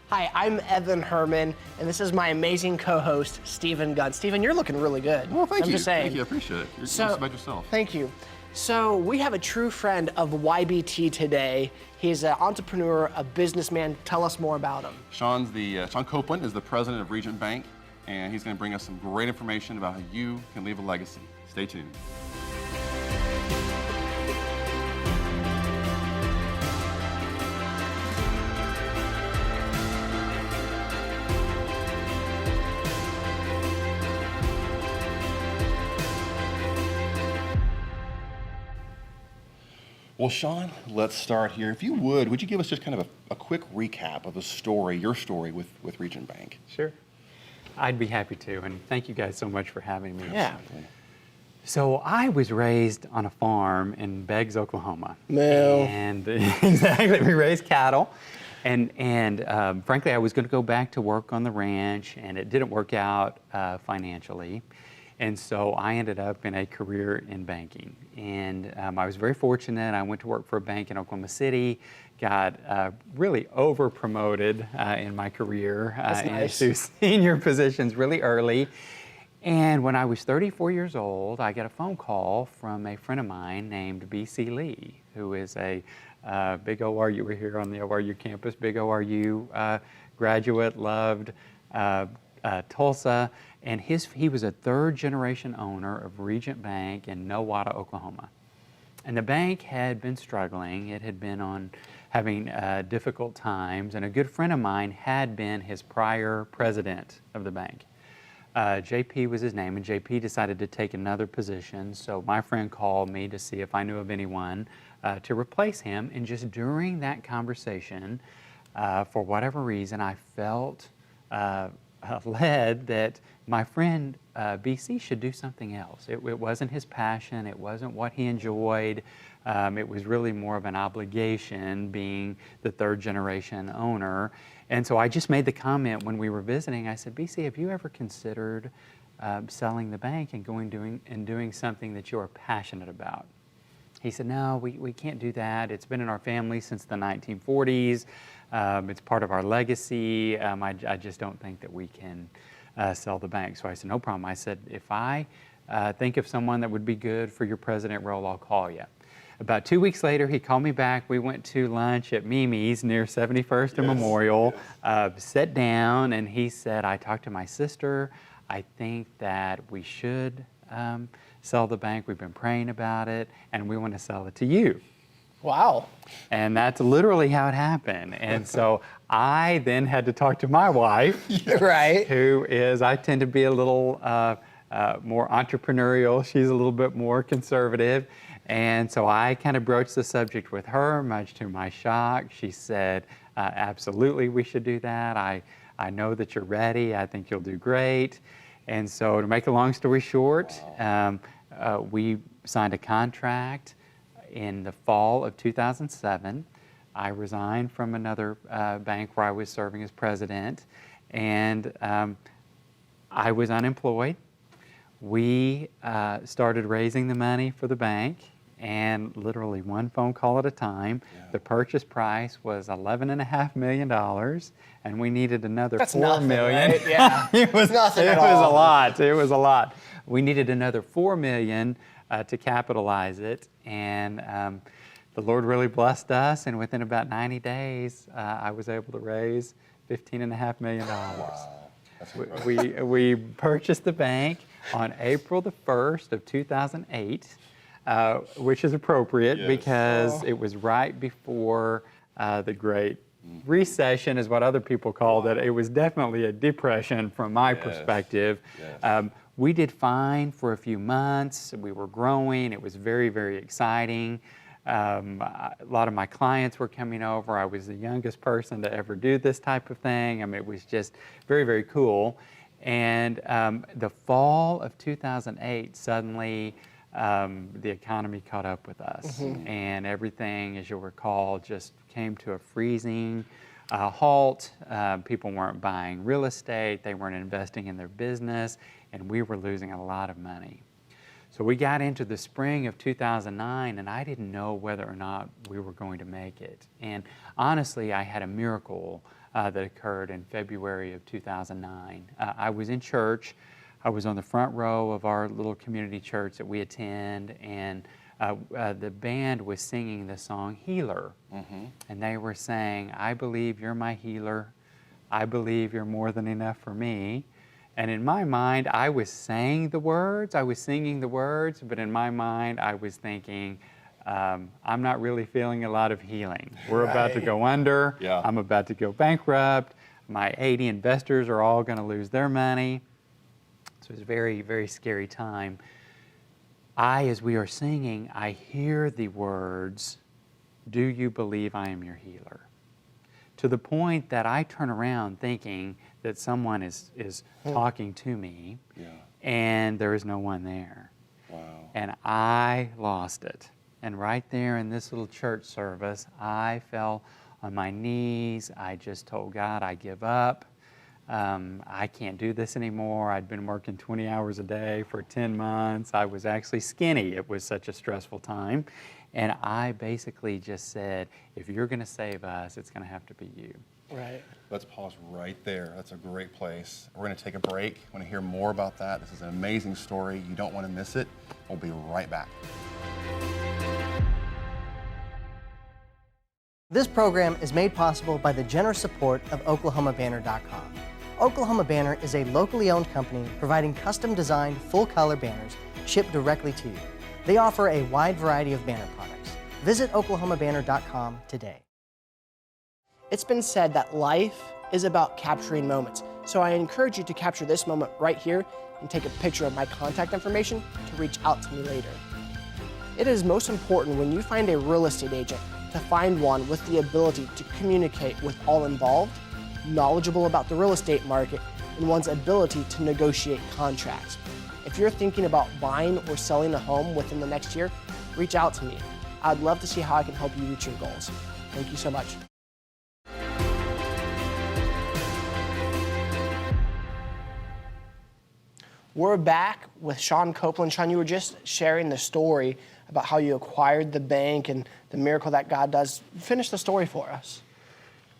Hi, I'm Evan Herrman, and this is my amazing co-host, Stephen Gunn. Stephen, you're looking really good. Well, thank you. Just saying. Thank you. I appreciate it. You're so, about yourself. Thank you. So we have a true friend of YBT today. He's an entrepreneur, a businessman. Tell us more about him. Sean Kouplen is the president of Regent Bank, and he's going to bring us some great information about how you can leave a legacy. Stay tuned. Well, Sean, let's start here. If you would you give us just kind of a quick recap of the story, your story with Regent Bank? Sure. I'd be happy to, and thank you guys so much for having me. Yeah. So I was raised on a farm in Beggs, Oklahoma. No. And exactly, we raised cattle. And frankly, I was going to go back to work on the ranch, and it didn't work out financially. And so I ended up in a career in banking. And I was very fortunate. I went to work for a bank in Oklahoma City, got really over-promoted in my career into senior positions really early. And when I was 34 years old, I got a phone call from a friend of mine named B.C. Lee, who is a big ORU. We're here on the ORU campus, big ORU graduate, loved Tulsa. And he was a third-generation owner of Regent Bank in Nowata, Oklahoma. And the bank had been struggling. It had been having difficult times. And a good friend of mine had been his prior president of the bank. JP was his name, and JP decided to take another position. So my friend called me to see if I knew of anyone to replace him. And just during that conversation, for whatever reason, I felt led that my friend BC should do something else. It wasn't his passion, it wasn't what he enjoyed, it was really more of an obligation being the third generation owner. And so I just made the comment when we were visiting, I said, BC, have you ever considered selling the bank and doing something that you're passionate about? He said, no, we can't do that. It's been in our family since the 1940s. It's part of our legacy. I just don't think that we can sell the bank. So I said, no problem. I said, if I think of someone that would be good for your president role, I'll call you. About 2 weeks later, he called me back. We went to lunch at Mimi's near 71st and Memorial, sat down, and he said, I talked to my sister. I think that we should sell the bank. We've been praying about it, and we want to sell it to you. Wow. And that's literally how it happened. And so I then had to talk to my wife, Right. who is, I tend to be a little more entrepreneurial. She's a little bit more conservative. And so I kind of broached the subject with her, much to my shock. She said, absolutely, we should do that. I know that you're ready. I think you'll do great. And so to make a long story short, we signed a contract in the fall of 2007. I resigned from another bank where I was serving as president, and I was unemployed. We started raising the money for the bank, and literally one phone call at a time. The purchase price was $11.5 million, and we needed another $4 million. Right? Yeah. It was nothing at all. all. A lot. It was a lot. We needed another $4 million to capitalize it, and the Lord really blessed us, and within about 90 days, I was able to raise $15.5 million. Wow. We purchased the bank on April the 1st of 2008, which is appropriate because it was right before the Great Recession, is what other people called it. It was definitely a depression from my perspective. We did fine for a few months. We were growing. It was very, very exciting. A lot of my clients were coming over. I was the youngest person to ever do this type of thing. I mean, it was just very, very cool. And the fall of 2008, suddenly the economy caught up with us. And everything, as you'll recall, just came to a freezing halt. People weren't buying real estate. They weren't investing in their business. And we were losing a lot of money. So we got into the spring of 2009, and I didn't know whether or not we were going to make it. And honestly, I had a miracle that occurred in February of 2009. I was in church. I was on the front row of our little community church that we attend, and the band was singing the song Healer. And they were saying, I believe you're my healer. I believe you're more than enough for me. And in my mind, I was saying the words, I was singing the words, but in my mind, I was thinking, I'm not really feeling a lot of healing. We're about to go under. Yeah. I'm about to go bankrupt. My 80 investors are all going to lose their money. So it was a very, very scary time. As we are singing, I hear the words, do you believe I am your healer? To the point that I turn around thinking that someone is talking to me, and there is no one there. Wow. And I lost it. And right there in this little church service, I fell on my knees. I just told God, I give up. I can't do this anymore. I'd been working 20 hours a day for 10 months. I was actually skinny. It was such a stressful time. And I basically just said, if you're going to save us, it's going to have to be you. Right. Let's pause right there. That's a great place. We're going to take a break. I want to hear more about that. This is an amazing story. You don't want to miss it. We'll be right back. This program is made possible by the generous support of OklahomaBanner.com. Oklahoma Banner is a locally owned company providing custom-designed full-color banners shipped directly to you. They offer a wide variety of banner products. Visit OklahomaBanner.com today. It's been said that life is about capturing moments, so I encourage you to capture this moment right here and take a picture of my contact information to reach out to me later. It is most important when you find a real estate agent to find one with the ability to communicate with all involved, knowledgeable about the real estate market, and one's ability to negotiate contracts. If you're thinking about buying or selling a home within the next year, reach out to me. I'd love to see how I can help you reach your goals. Thank you so much. We're back with Sean Kouplen. Sean, you were just sharing the story about how you acquired the bank and the miracle that God does. Finish the story for us.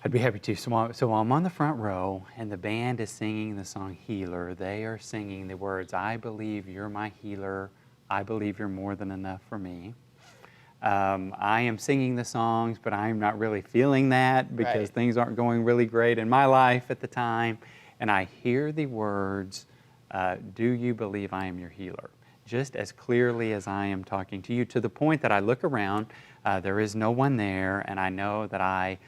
I'd be happy to. So I'm on the front row, and the band is singing the song Healer. They are singing the words, I believe you're my healer. I believe you're more than enough for me. I am singing the songs, but I'm not really feeling that because things aren't going really great in my life at the time. And I hear the words, do you believe I am your healer? Just as clearly as I am talking to you, to the point that I look around, there is no one there, and I know that I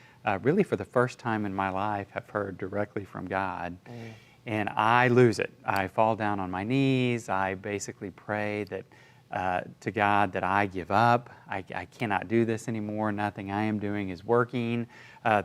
really for the first time in my life have heard directly from God. And I lose it. I fall down on my knees. I basically pray that to God that I give up. I cannot do this anymore. Nothing I am doing is working.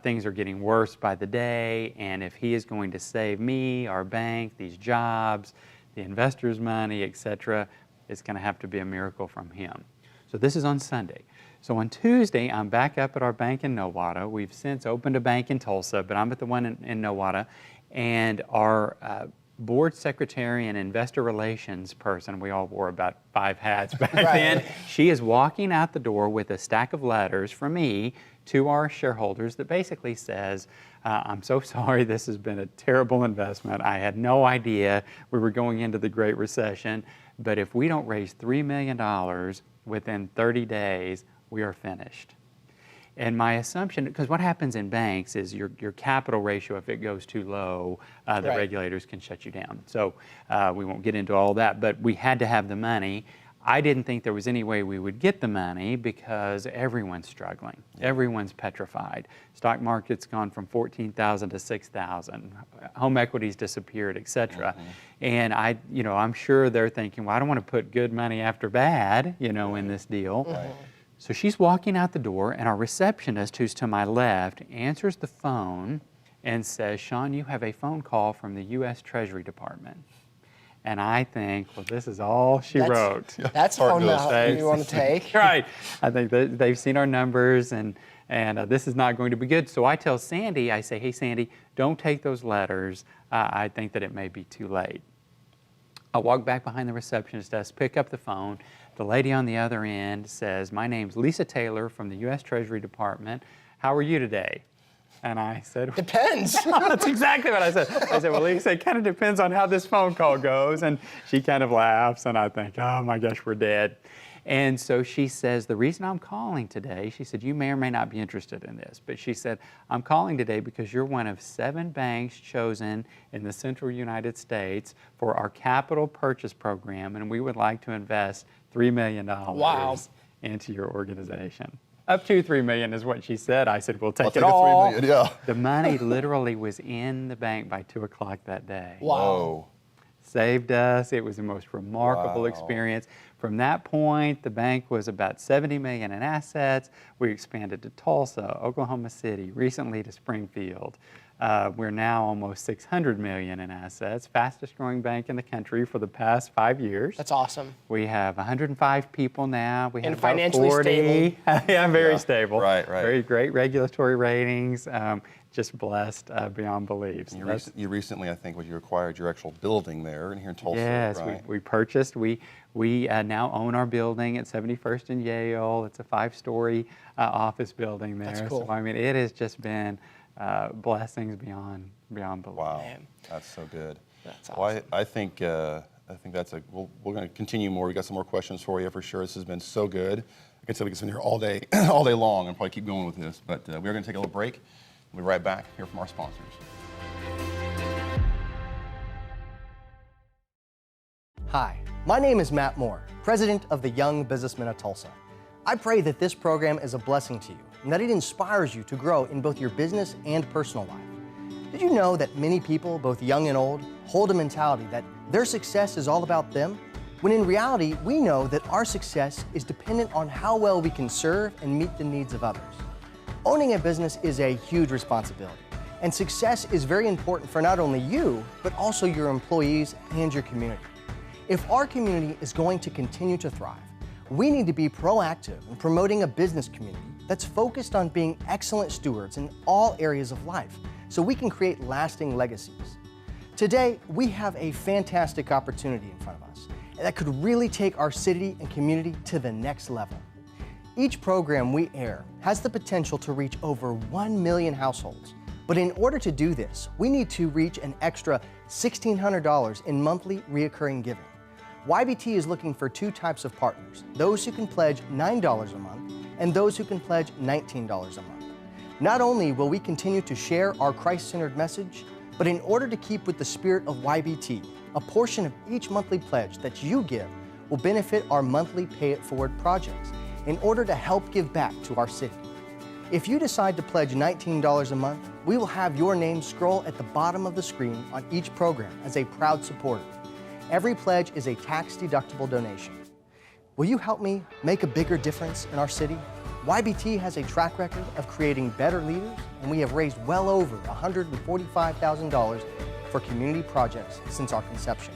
Things are getting worse by the day, and if He is going to save me, our bank, these jobs, the investors' money, etc., it's going to have to be a miracle from Him. So this is on Sunday. So on Tuesday, I'm back up at our bank in Nowata. We've since opened a bank in Tulsa, but I'm at the one in Nowata, and our board secretary and investor relations person, we all wore about 5 hats back then, she is walking out the door with a stack of letters from me to our shareholders that basically says, I'm so sorry, this has been a terrible investment. I had no idea we were going into the Great Recession, but if we don't raise $3 million within 30 days, we are finished. And my assumption, because what happens in banks is your capital ratio, if it goes too low, the regulators can shut you down. So we won't get into all that, but we had to have the money. I didn't think there was any way we would get the money because everyone's struggling. Everyone's petrified. Stock market's gone from 14,000 to 6,000. Home equities disappeared, etc. And I'm sure they're thinking, well, I don't want to put good money after bad, in this deal. So she's walking out the door, and our receptionist, who's to my left, answers the phone and says, Sean, you have a phone call from the U.S. Treasury Department. And I think, well, this is all she wrote. That's a phone you want to take. Right. I think they've seen our numbers, and this is not going to be good. So I tell Sandy, I say, hey, Sandy, don't take those letters. I think that it may be too late. I walk back behind the receptionist desk, pick up the phone. The lady on the other end says, my name's Lisa Taylor from the U.S. Treasury Department. How are you today? And I said, Depends. that's exactly what I said. I said, well, Lisa, it kind of depends on how this phone call goes. And she kind of laughs, and I think, oh my gosh, we're dead. And so she says, the reason I'm calling today, she said, you may or may not be interested in this, but she said, I'm calling today because you're one of 7 banks chosen in the central United States for our capital purchase program, and we would like to invest $3 million into your organization. Up to $3 million is what she said. I said, we'll take it all. $3 million, yeah. The money literally was in the bank by 2 o'clock that day. Wow. Whoa. Saved us. It was the most remarkable experience. From that point, the bank was about $70 million in assets. We expanded to Tulsa, Oklahoma City, recently to Springfield. We're now almost $600 million in assets, fastest growing bank in the country for the past 5 years. That's awesome. We have 105 people now. We have And financially about 40. stable. Yeah, very stable. Right. Very great regulatory ratings. Just blessed beyond belief. So You recently, I think, you acquired your actual building there and here in Tulsa, yes, right? we purchased. We now own our building at 71st and Yale. It's a 5-story office building there. That's cool. So I mean, it has just been blessings beyond belief. Wow, Man. that's so good. That's Well, awesome. I think that's we're going to continue more. We got some more questions for you for sure. This has been so good. Like I said, we can sit here all day, all day long, and probably keep going with this. But we're going to take a little break. We'll be right back. Hear from our sponsors. Hi, my name is Matt Moore, president of the Young Businessmen of Tulsa. I pray that this program is a blessing to you and that it inspires you to grow in both your business and personal life. Did you know that many people, both young and old, hold a mentality that their success is all about them, when in reality, we know that our success is dependent on how well we can serve and meet the needs of others. Owning a business is a huge responsibility, and success is very important for not only you, but also your employees and your community. If our community is going to continue to thrive, we need to be proactive in promoting a business community that's focused on being excellent stewards in all areas of life so we can create lasting legacies. Today, we have a fantastic opportunity in front of us that could really take our city and community to the next level. Each program we air has the potential to reach over 1 million households. But in order to do this, we need to reach an extra $1,600 in monthly reoccurring giving. YBT is looking for 2 types of partners, those who can pledge $9 a month and those who can pledge $19 a month. Not only will we continue to share our Christ-centered message, but in order to keep with the spirit of YBT, a portion of each monthly pledge that you give will benefit our monthly Pay It Forward projects in order to help give back to our city. If you decide to pledge $19 a month, we will have your name scroll at the bottom of the screen on each program as a proud supporter. Every pledge is a tax-deductible donation. Will you help me make a bigger difference in our city? YBT has a track record of creating better leaders, and we have raised well over $145,000 for community projects since our conception.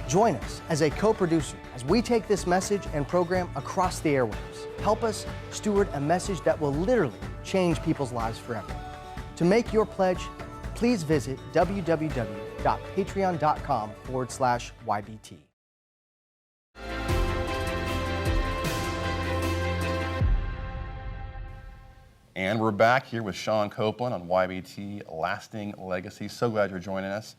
Join us as a co-producer as we take this message and program across the airwaves. Help us steward a message that will literally change people's lives forever. To make your pledge, please visit www.patreon.com/YBT. And we're back here with Sean Kouplen on YBT Lasting Legacy. So glad you're joining us.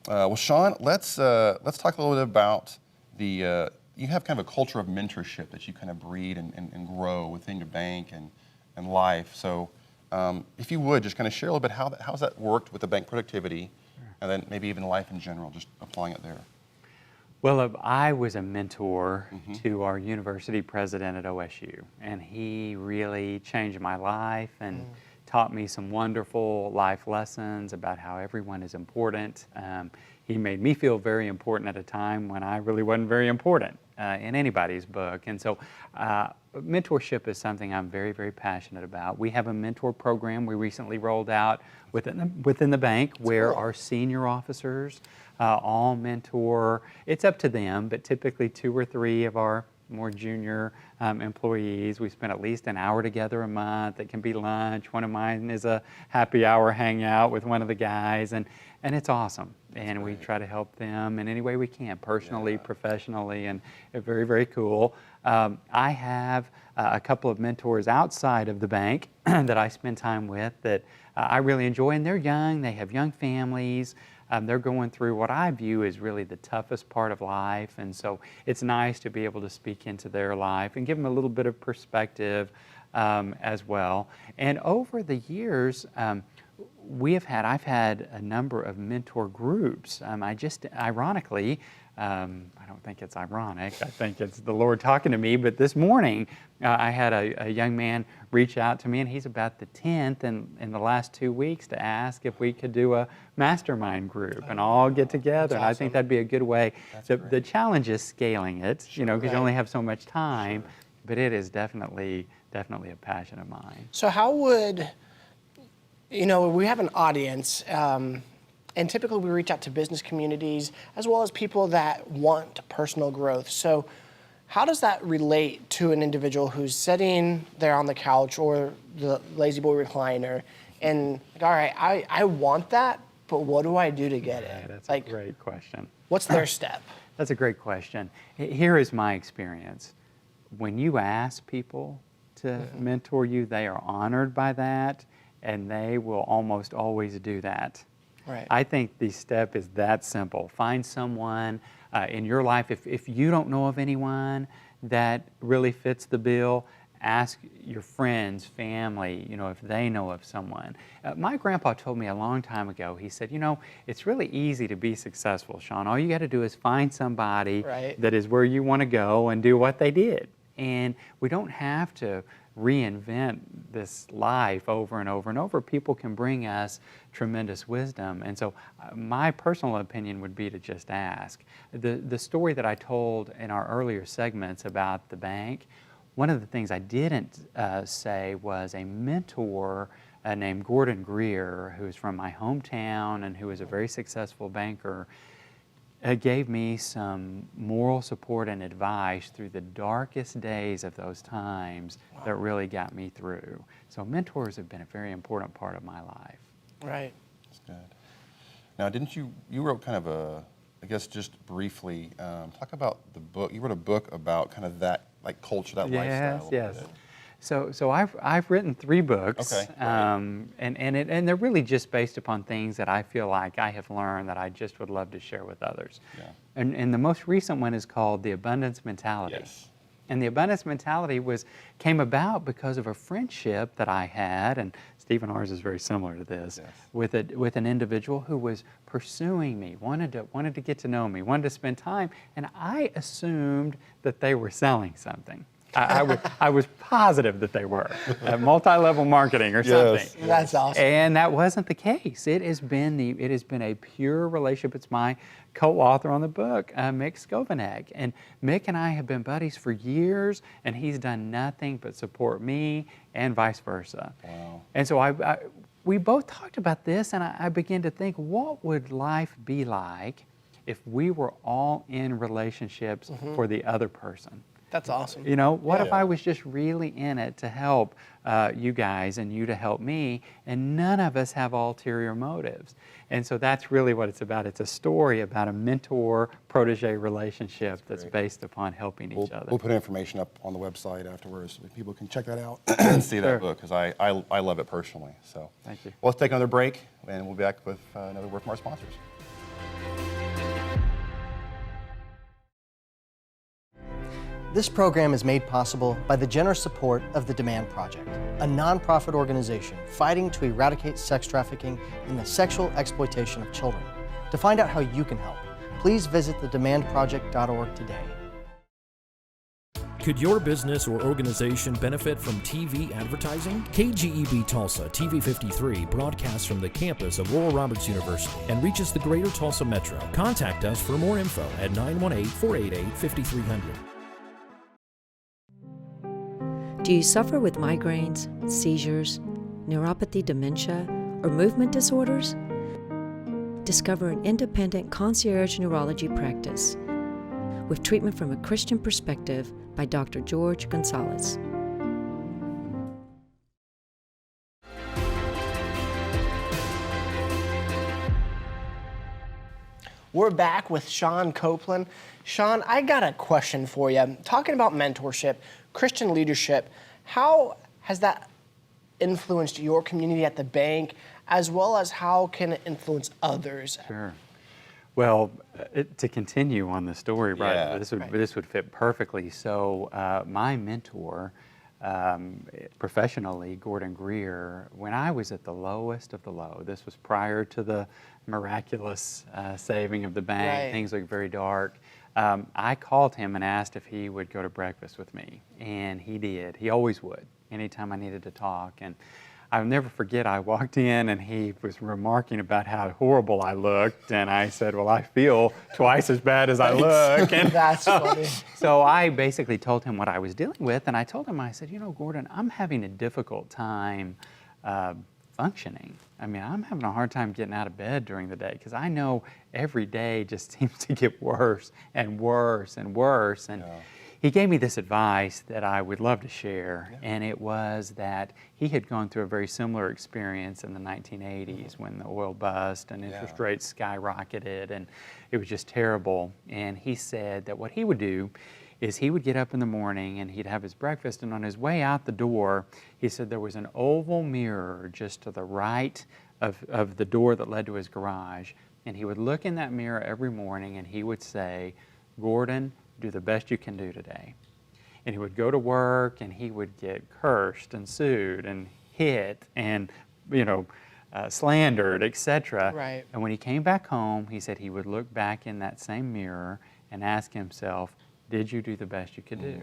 Well, Sean, let's talk a little bit about the. You have kind of a culture of mentorship that you kind of breed and grow within your bank and life. So, if you would just kind of share a little bit how's that worked with the bank productivity, and then maybe even life in general, just applying it there. Well, I was a mentor to our university president at OSU, and he really changed my life and taught me some wonderful life lessons about how everyone is important. He made me feel very important at a time when I really wasn't very important in anybody's book. And so mentorship is something I'm very, very passionate about. We have a mentor program we recently rolled out within the bank where our senior officers all mentor. It's up to them, but typically 2 or 3 of our more junior employees. We spend at least an hour together a month. It can be lunch. One of mine is a happy hour hangout with one of the guys, and it's awesome. And we try to help them in any way we can, personally, professionally, and very, very cool. I have a couple of mentors outside of the bank that I spend time with that I really enjoy, and they're young, they have young families, they're going through what I view as really the toughest part of life, and so it's nice to be able to speak into their life and give them a little bit of perspective as well. And over the years, I've had a number of mentor groups. Ironically, I don't think it's ironic, I think it's the Lord talking to me, but this morning I had a young man reach out to me, and he's about the 10th in the last 2 weeks to ask if we could do a mastermind group and all get together. And I think that'd be a good way. The challenge is scaling it, because you only have so much time, but it is definitely a passion of mine. So how would, we have an audience, and typically we reach out to business communities as well as people that want personal growth. So how does that relate to an individual who's sitting there on the couch or the lazy boy recliner and like, all right, I want that, but what do I do to get it? That's a great question. What's their step? That's a great question. Here is my experience. When you ask people to mentor you, they are honored by that, and they will almost always do that. Right. I think the step is that simple. Find someone in your life. If you don't know of anyone that really fits the bill, ask your friends, family, if they know of someone. My grandpa told me a long time ago, he said, it's really easy to be successful, Sean. All you got to do is find somebody that is where you want to go and do what they did. And we don't have to reinvent this life over and over and over. People can bring us tremendous wisdom. And so my personal opinion would be to just ask. The story that I told in our earlier segments about the bank, one of the things I didn't say was a mentor named Gordon Greer, who's from my hometown and who is a very successful banker, gave me some moral support and advice through the darkest days of those times that really got me through. So mentors have been a very important part of my life. Right. That's good. Now, didn't you wrote kind of I guess just briefly, talk about the book. You wrote a book about kind of that, like culture, that lifestyle. Yes. So I've written 3 books, and they're really just based upon things that I feel like I have learned that I just would love to share with others. Yeah. And the most recent one is called The Abundance Mentality. Yes. And the abundance mentality came about because of a friendship that I had, and Steve and ours is very similar to this, with an individual who was pursuing me, wanted to get to know me, wanted to spend time, and I assumed that they were selling something. I was positive that they were multi-level marketing or something. Yes. That's awesome. And that wasn't the case. It has been a pure relationship. It's my co-author on the book, Mick Skovanec, and Mick and I have been buddies for years, and he's done nothing but support me, and vice versa. Wow. And so we both talked about this, and I began to think, what would life be like if we were all in relationships for the other person? That's awesome. What if I was just really in it to help you guys and you to help me, and none of us have ulterior motives? And so that's really what it's about. It's a story about a mentor-protege relationship that's based upon helping each other. We'll put information up on the website afterwards so people can check that out and see that book, because I love it personally. So thank you. Well, let's take another break, and we'll be back with another word from our sponsors. This program is made possible by the generous support of the Demand Project, a nonprofit organization fighting to eradicate sex trafficking and the sexual exploitation of children. To find out how you can help, please visit thedemandproject.org today. Could your business or organization benefit from TV advertising? KGEB Tulsa TV 53 broadcasts from the campus of Oral Roberts University and reaches the greater Tulsa metro. Contact us for more info at 918-488-5300. Do you suffer with migraines, seizures, neuropathy, dementia, or movement disorders? Discover an independent concierge neurology practice with treatment from a Christian perspective by Dr. George Gonzalez. We're back with Sean Kouplen. Sean, I got a question for you. Talking about mentorship, Christian leadership, how has that influenced your community at the bank, as well as how can it influence others? Sure. Well, to continue on the story, right? Yeah. This would fit perfectly. So, my mentor, professionally, Gordon Greer, when I was at the lowest of the low, this was prior to the miraculous saving of the bank. Right. Things looked very dark. I called him and asked if he would go to breakfast with me, and he did. He always would, anytime I needed to talk. And I'll never forget, I walked in and he was remarking about how horrible I looked, and I said, well, I feel twice as bad as I look. And That's funny. so I basically told him what I was dealing with, and I told him, I said, you know, Gordon, I'm having a difficult time functioning. I mean, I'm having a hard time getting out of bed during the day because I know every day just seems to get worse and worse and worse. And he gave me this advice that I would love to share, and it was that he had gone through a very similar experience in the 1980s when the oil bust and interest rates skyrocketed, and it was just terrible. And he said that what he would do is he would get up in the morning and he'd have his breakfast, and on his way out the door, he said there was an oval mirror just to the right of the door that led to his garage, and he would look in that mirror every morning and he would say, Gordon, do the best you can do today. And he would go to work and he would get cursed and sued and hit and, slandered, etc. Right. And when he came back home, he said he would look back in that same mirror and ask himself, did you do the best you could do?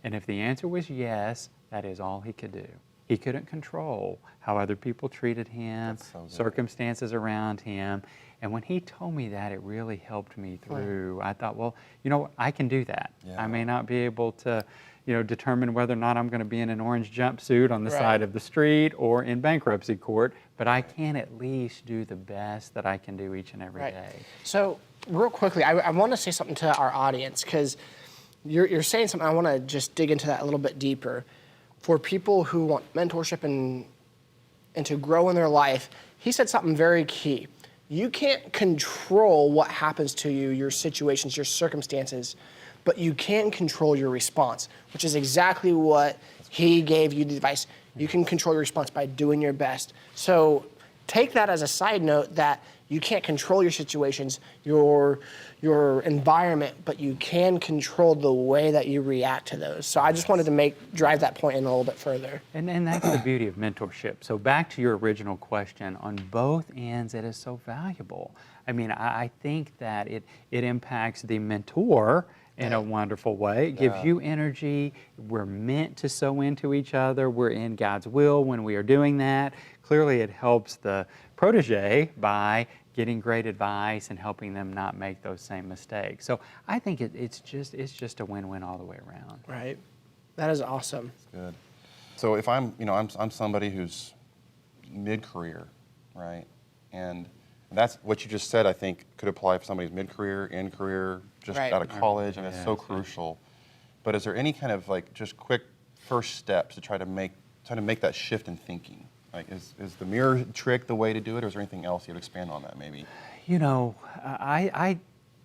And if the answer was yes, that is all he could do. He couldn't control how other people treated him, circumstances around him. And when he told me that, it really helped me through. I thought, well, I can do that. I may not be able to, determine whether or not I'm going to be in an orange jumpsuit on the side of the street or in bankruptcy court, but I can at least do the best that I can do each and every day. So, real quickly, I want to say something to our audience, because you're saying something, I want to just dig into that a little bit deeper. For people who want mentorship and to grow in their life, he said something very key. You can't control what happens to you, your situations, your circumstances, but you can control your response, which is exactly what he gave you the advice. You can control your response by doing your best. So take that as a side note, that you can't control your situations, your environment, but you can control the way that you react to those. So I just wanted to drive that point in a little bit further. And that's the beauty of mentorship. So back to your original question, on both ends, it is so valuable. I mean, I think that it impacts the mentor in a wonderful way. It gives you energy. We're meant to sow into each other. We're in God's will when we are doing that. Clearly, it helps the protege by getting great advice and helping them not make those same mistakes. So I think it's just a win-win all the way around. Right. That is awesome. Good. So if I'm somebody who's mid-career, right? And that's what you just said, I think, could apply for somebody who's mid-career, in-career, just out of college, and it's so crucial. But is there any kind of just quick first steps to try to make that shift in thinking? Like, is the mirror trick the way to do it, or is there anything else you'd expand on that maybe?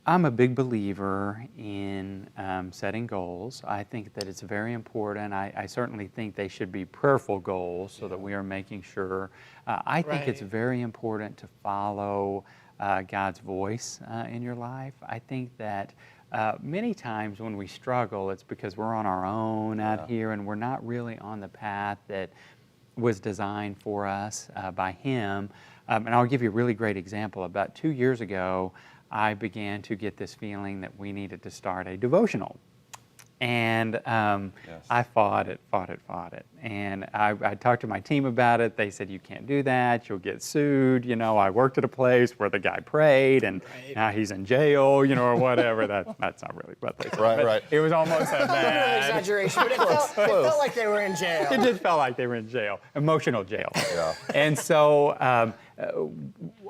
I'm a big believer in setting goals. I think that it's very important. I certainly think they should be prayerful goals so that we are making sure. I think it's very important to follow God's voice in your life. I think that many times when we struggle, it's because we're on our own out here and we're not really on the path that was designed for us by Him. And I'll give you a really great example. About 2 years ago, I began to get this feeling that we needed to start a devotional. And I fought it. And I talked to my team about it. They said, you can't do that. You'll get sued. I worked at a place where the guy prayed, and now he's in jail, or whatever. That's not really what they said. Right. It was almost that bad. Exaggeration, but it felt like they were in jail. It did feel like they were in jail, emotional jail. Yeah. And so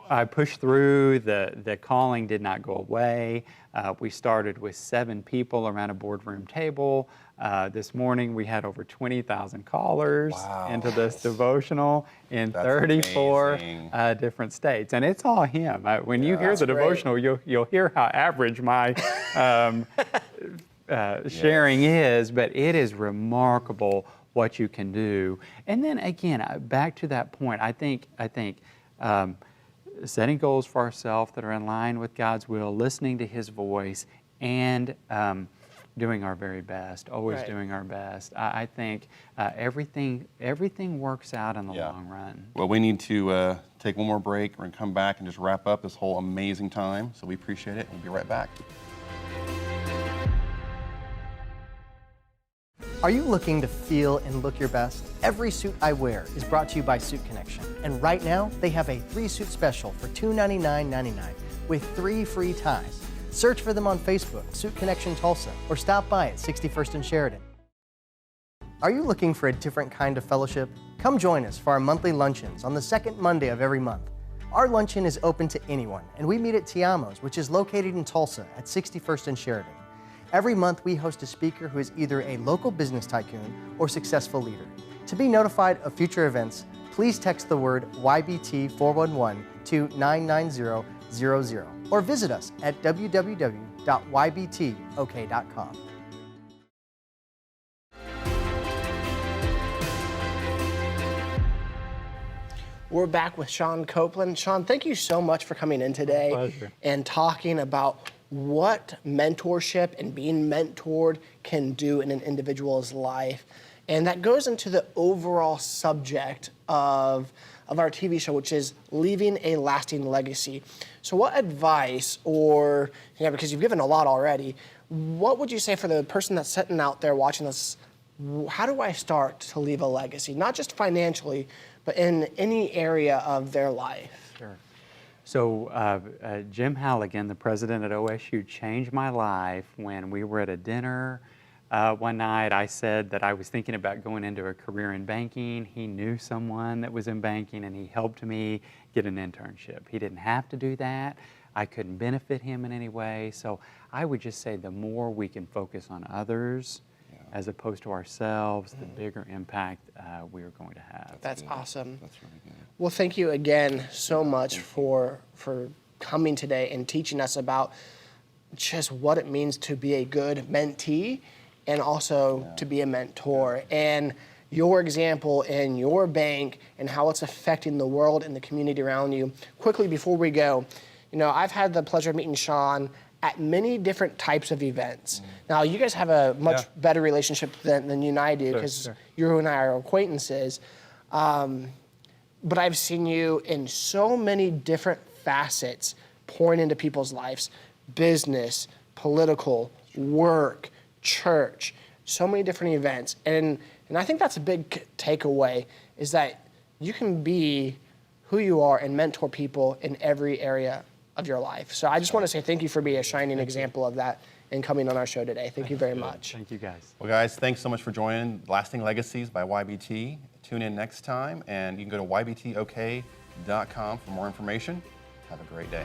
I pushed through. The calling did not go away. We started with 7 people around a boardroom table. This morning we had over 20,000 callers Wow. into this devotional in That's 34 amazing. different states, and it's all him. When you hear That's the great. devotional, you'll hear how average my sharing is, but it is remarkable what you can do. And then again, back to that point, I think setting goals for ourselves that are in line with God's will, listening to His voice, and doing our very best, always Right. doing our best. I think everything works out in the Yeah. long run. Well, we need to take one more break. We're going to come back and just wrap up this whole amazing time. So we appreciate it. We'll be right back. Are you looking to feel and look your best? Every suit I wear is brought to you by Suit Connection. And right now, they have a 3-suit special for $299.99 with 3 free ties. Search for them on Facebook, Suit Connection Tulsa, or stop by at 61st and Sheridan. Are you looking for a different kind of fellowship? Come join us for our monthly luncheons on the second Monday of every month. Our luncheon is open to anyone, and we meet at Tiamo's, which is located in Tulsa at 61st and Sheridan. Every month, we host a speaker who is either a local business tycoon or successful leader. To be notified of future events, please text the word YBT 411 to 99000 or visit us at www.ybtok.com. We're back with Sean Kouplen. Sean, thank you so much for coming in today pleasure. and talking about what mentorship and being mentored can do in an individual's life. And that goes into the overall subject of our TV show, which is leaving a lasting legacy. So what advice, or, because you've given a lot already, what would you say for the person that's sitting out there watching this? How do I start to leave a legacy? Not just financially, but in any area of their life. Sure. So Jim Halligan, the president at OSU, changed my life when we were at a dinner one night. I said that I was thinking about going into a career in banking. He knew someone that was in banking, and he helped me get an internship. He didn't have to do that. I couldn't benefit him in any way. So I would just say the more we can focus on others as opposed to ourselves, the bigger impact we are going to have. That's awesome. That's really good. Well, thank you again so much for coming today and teaching us about just what it means to be a good mentee and also to be a mentor. And your example in your bank and how it's affecting the world and the community around you. Quickly before we go, I've had the pleasure of meeting Sean at many different types of events. Now, you guys have a much better relationship than you and I do, because you and I are acquaintances. But I've seen you in so many different facets pouring into people's lives: business, political, work, church, so many different events. And I think that's a big takeaway, is that you can be who you are and mentor people in every area of your life. So I just want to say thank you for being a shining example of that and coming on our show today. Thank you very much. Thank you, guys. Well, guys, thanks so much for joining Lasting Legacies by YBT. Tune in next time, and you can go to ybtok.com for more information. Have a great day.